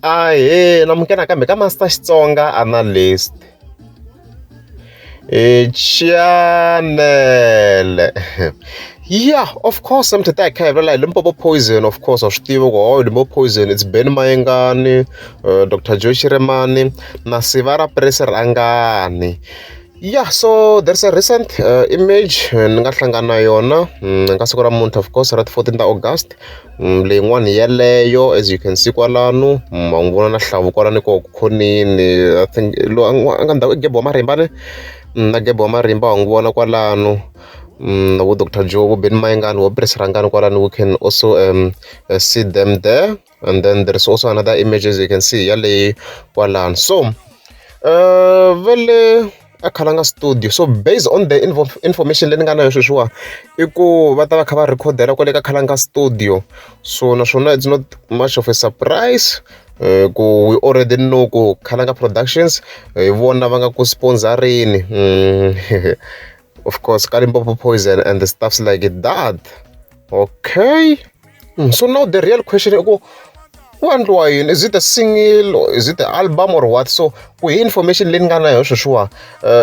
Ahee, namukela kambe ka Master Xitsonga analyst. Channel. Yeah, of course, I'm today like Limpopo Poison, of course, of Steve Limpopo Poison, it's Ben Mayengani, Dr. Joshi Remani, Nasivara Preserangani. Yeah, so there's a recent image nga hlangana yona nga siku ra munhu, of course, rat 14th August. Leyin'wana yeleyo, as you can see kwalano, ma n'wi vona na hlavu kwalani ko khonini. I think lo anga ndhawu Gebo Marimba ne na Gebo Marimba wa n'wi vona kwalano. Wo Dr. Joe, wo Ben Mayengani, wo Preserangani kwalano, we can also see them there. And then there's also another images you can see yale kwalano. So vele a Khalanga studio, so based on the information leyi ni nga na yo sweswiwa I ku va ta va kha va recordera kwale ka Khalanga studio, so naswona it's not much of a surprise ku we already know ku Khalanga Productions hi vona va nga ku sponsorini of course ka Limpopo Poison and the stuffs like that. Okay, so now the real question is ku is it a single or is it an album or what? So we information leyi ni nga na yo sweswiwa,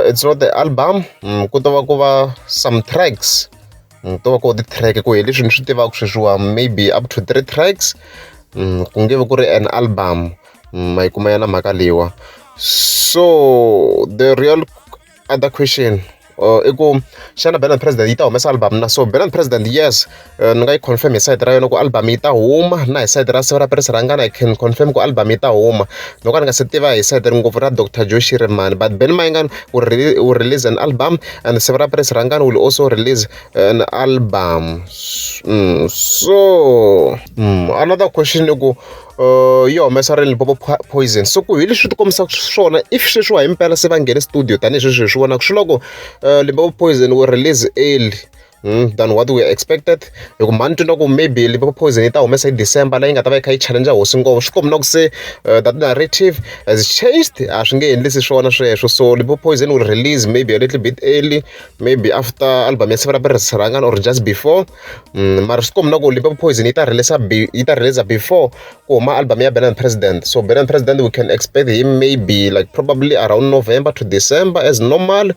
it's not the album, ku ta va ku va some tracks, to va ku ti track ku hi leswi ni swi tivaka sweswiwa, maybe up to 3 tracks, ku nge vi ku ri an album, ma yi kuma yana mhaka leyiwa. So the real other question I ku xana Band President yi ta humesa album na? So Band President, yes, ni nga yi confirm hi side ra yona ku album yi ta huma, na hi side ra Sivera Preserangani I can confirm ku album yi ta huma. Loko ni nga se tiva hi side ri ngopfu ra Dr. Joshi Remani, but Ben Mayengani will release an album and Sivera Preserangani will also release an album. So another question I ku yo humesa ri Limpopo Poison, so ku hi leswi ti kombisaka swona if sweswiwa hi mpela se va nghene studio tanihi sweswi hi swi vonaka swi loko Limpopo Poison will release early than what we expected. Hi ku mani twi na ku maybe Limpopo Poison yi ta humesa hi December laha yi nga ta va yi kha yi challenge Hosi Ngopfu, swi kombi na ku se that narrative has changed, a swi nge endlisi swona sweswo. So Limpopo Poison will release maybe a little bit early, maybe after album ya Sivera Preserangani or just before, mara swi kombi na ku Limpopo Poison yi ta release before ku huma album ya Band President. So Band President we can expect him maybe like probably around November to December as normal.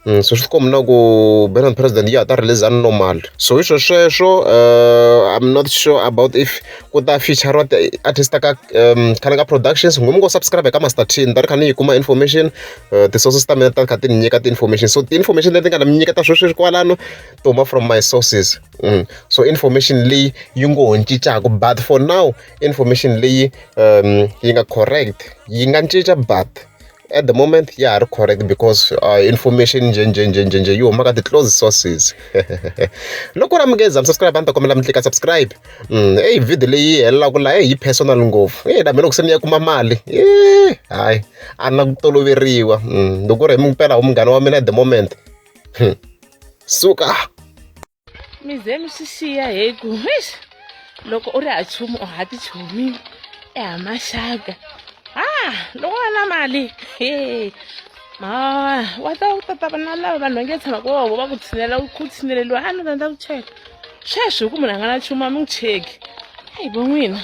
So swi kombi na ku Band President ya ta release normal. So hi sweswo I'm not sure about if ku ta feature artist ka Khalanga Productions. Ngumi ngo subscribe ka Master T, ni ta ri kha ni yi kuma information, ti-sources ta mina ta kha ti ni nyika ti-information. So ti-information leti nga na mi nyiketa sweswi kwalano to huma from my sources. So information leyi yi ngo ho cincaka, but for now information leyi yi nga correct, yi nga cinca, but at the moment yeah are correct because information nje yi huma ka ti-closed sources. Loko ra mi nge za mi subscribe a ni ta kombela mi tlika subscribe. Video leyi helelaka laha yi personal ngopfu, na mina loko se ni ya kuma mali hayi a na ku toloveriwa. Loko ri hi mpela wu munghana wa mina at the moment suka mi ze mi swi xiya hi ku loko u ri ha chumu u ha ti chumi maxaka loko va na mali wa ta na lava vanhu va nge tshama ku va ku tshinela ku tshineleliwa ni rhandza ku cheka sweswo hi ku munhu a nga na chuma mi n'wi cheki vo n'wina.